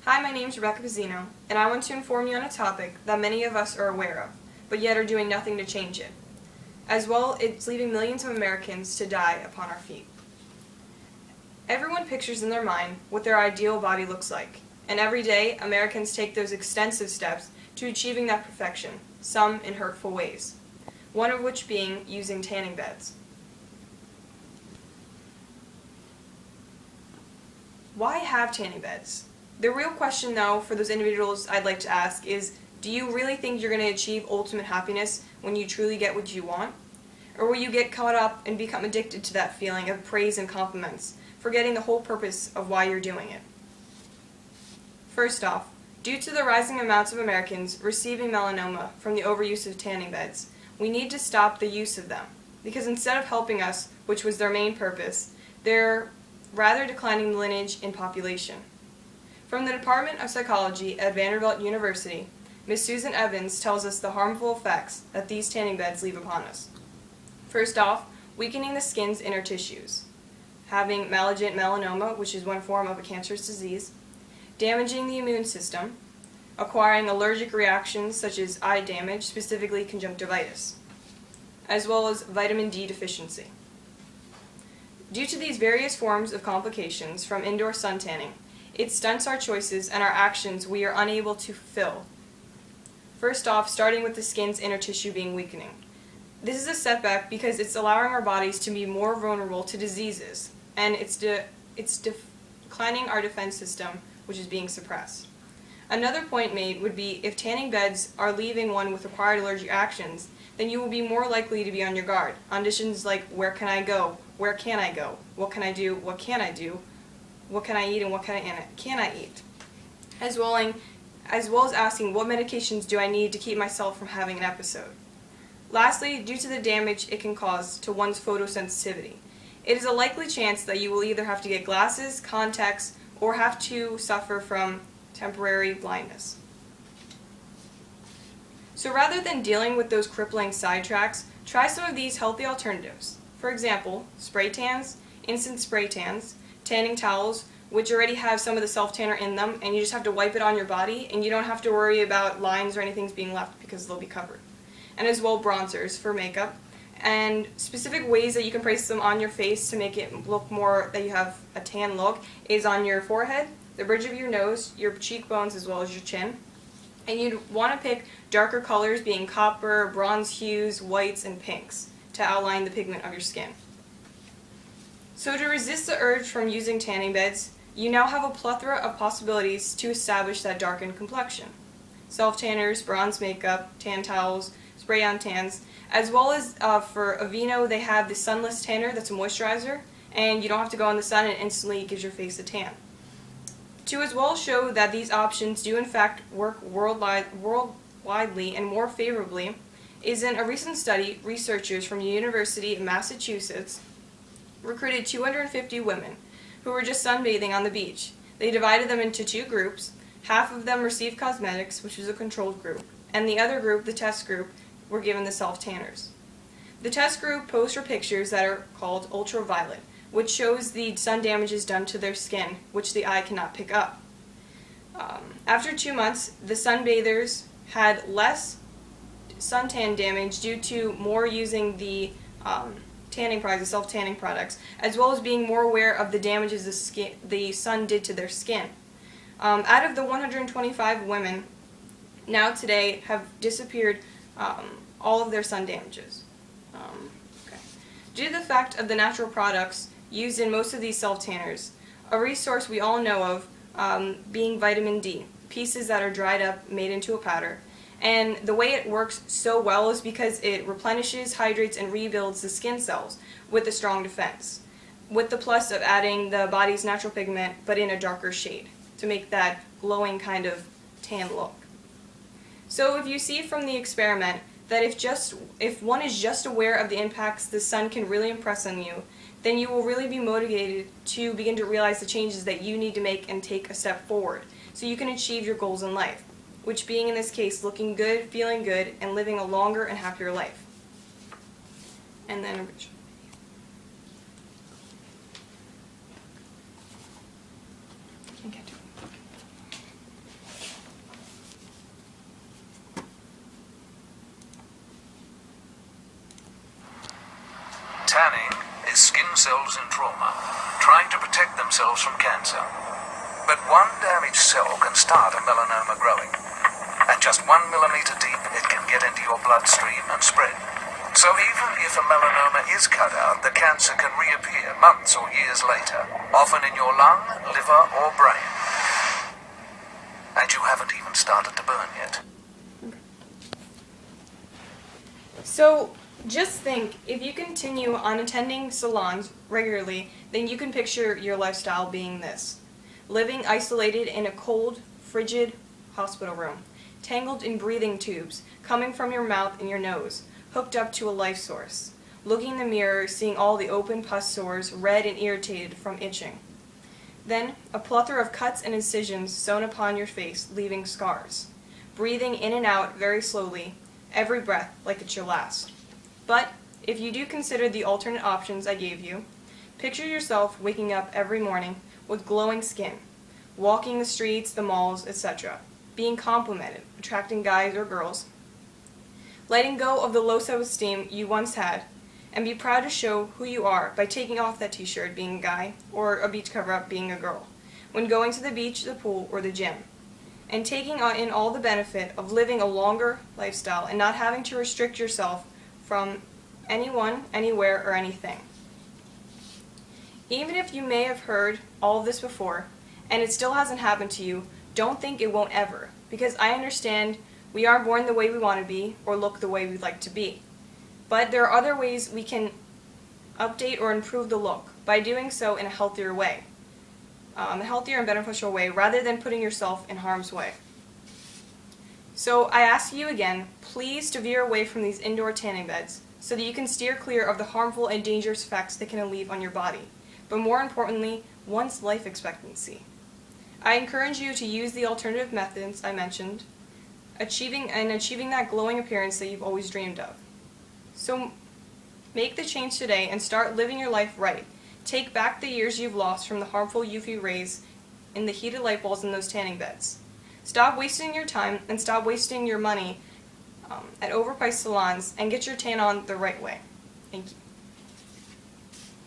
Hi, my name is Becca, and I want to inform you on a topic that many of us are aware of, but yet are doing nothing to change it. As well, it's leaving millions of Americans to die upon our feet. Everyone pictures in their mind what their ideal body looks like, and every day Americans take those extensive steps to achieving that perfection, some in hurtful ways, one of which being using tanning beds. Why have tanning beds? The real question, though, for those individuals I'd like to ask is, do you really think you're going to achieve ultimate happiness when you truly get what you want? Or will you get caught up and become addicted to that feeling of praise and compliments, forgetting the whole purpose of why you're doing it? First off, due to the rising amounts of Americans receiving melanoma from the overuse of tanning beds, we need to stop the use of them, because instead of helping us, which was their main purpose, they're rather declining the lineage in population. From the Department of Psychology at Vanderbilt University, Ms. Susan Evans tells us the harmful effects that these tanning beds leave upon us. First off, weakening the skin's inner tissues, having malignant melanoma, which is one form of a cancerous disease, damaging the immune system, acquiring allergic reactions such as eye damage, specifically conjunctivitis, as well as vitamin D deficiency. Due to these various forms of complications from indoor sun tanning, it stunts our choices and our actions we are unable to fulfill. First off, starting with the skin's inner tissue being weakening. This is a setback because it's allowing our bodies to be more vulnerable to diseases, and it's declining our defense system, which is being suppressed. Another point made would be if tanning beds are leaving one with acquired allergic actions, then you will be more likely to be on your guard. Auditions like, where can I go? Where can I go? What can I do? What can I do? What can I eat and what can I eat? As well as asking what medications do I need to keep myself from having an episode. Lastly, due to the damage it can cause to one's photosensitivity, it is a likely chance that you will either have to get glasses, contacts, or have to suffer from temporary blindness. So rather than dealing with those crippling sidetracks, try some of these healthy alternatives. For example, spray tans, instant spray tans, tanning towels, which already have some of the self-tanner in them, and you just have to wipe it on your body, and you don't have to worry about lines or anything being left because they'll be covered. And as well, bronzers for makeup, and specific ways that you can place them on your face to make it look more that you have a tan look is on your forehead, the bridge of your nose, your cheekbones, as well as your chin. And you'd want to pick darker colors being copper, bronze hues, whites, and pinks to outline the pigment of your skin. So to resist the urge from using tanning beds, you now have a plethora of possibilities to establish that darkened complexion. Self-tanners, bronze makeup, tan towels, spray-on tans, as well as for Aveeno they have the sunless tanner that's a moisturizer, and you don't have to go in the sun and instantly it gives your face a tan. To as well show that these options do in fact work worldwidely and more favorably is in a recent study, researchers from the University of Massachusetts recruited 250 women who were just sunbathing on the beach. They divided them into two groups. Half of them received cosmetics, which was a controlled group, and the other group, the test group, were given the self-tanners. The test group posed for pictures that are called ultraviolet, which shows the sun damages done to their skin, which the eye cannot pick up. After 2 months, the sunbathers had less suntan damage due to more using the tanning products, the self-tanning products, as well as being more aware of the damages the sun did to their skin. Out of the 125 women, now today have disappeared all of their sun damages. Due to the fact of the natural products used in most of these self-tanners, a resource we all know of being vitamin D, pieces that are dried up, made into a powder. And the way it works so well is because it replenishes, hydrates, and rebuilds the skin cells with a strong defense, with the plus of adding the body's natural pigment but in a darker shade to make that glowing kind of tan look. So if you see from the experiment that if one is just aware of the impacts the sun can really impress on you, then you will really be motivated to begin to realize the changes that you need to make and take a step forward so you can achieve your goals in life, which being in this case looking good, feeling good, and living a longer and happier life. And then cells in trauma, trying to protect themselves from cancer. But one damaged cell can start a melanoma growing. And just 1 millimeter deep, it can get into your bloodstream and spread. So even if a melanoma is cut out, the cancer can reappear months or years later, often in your lung, liver, or brain. And you haven't even started to burn yet. So, just think, if you continue on attending salons regularly, then you can picture your lifestyle being this. Living isolated in a cold, frigid hospital room, tangled in breathing tubes, coming from your mouth and your nose, hooked up to a life source, looking in the mirror, seeing all the open pus sores, red and irritated from itching. Then, a plethora of cuts and incisions sewn upon your face, leaving scars. Breathing in and out very slowly, every breath like it's your last. But, if you do consider the alternate options I gave you, picture yourself waking up every morning with glowing skin, walking the streets, the malls, etc., being complimented, attracting guys or girls, letting go of the low self-esteem you once had, and be proud to show who you are by taking off that t-shirt being a guy, or a beach cover-up being a girl, when going to the beach, the pool, or the gym, and taking in all the benefit of living a longer lifestyle and not having to restrict yourself from anyone, anywhere, or anything. Even if you may have heard all of this before, and it still hasn't happened to you, don't think it won't ever, because I understand we aren't born the way we want to be, or look the way we'd like to be. But there are other ways we can update or improve the look, by doing so in a healthier way. A healthier and beneficial way, rather than putting yourself in harm's way. So I ask you again, please to veer away from these indoor tanning beds, so that you can steer clear of the harmful and dangerous effects they can leave on your body, but more importantly, one's life expectancy. I encourage you to use the alternative methods I mentioned, achieving that glowing appearance that you've always dreamed of. So make the change today and start living your life right. Take back the years you've lost from the harmful UV rays in the heated light bulbs in those tanning beds. Stop wasting your time and stop wasting your money at overpriced salons, and get your tan on the right way. Thank you.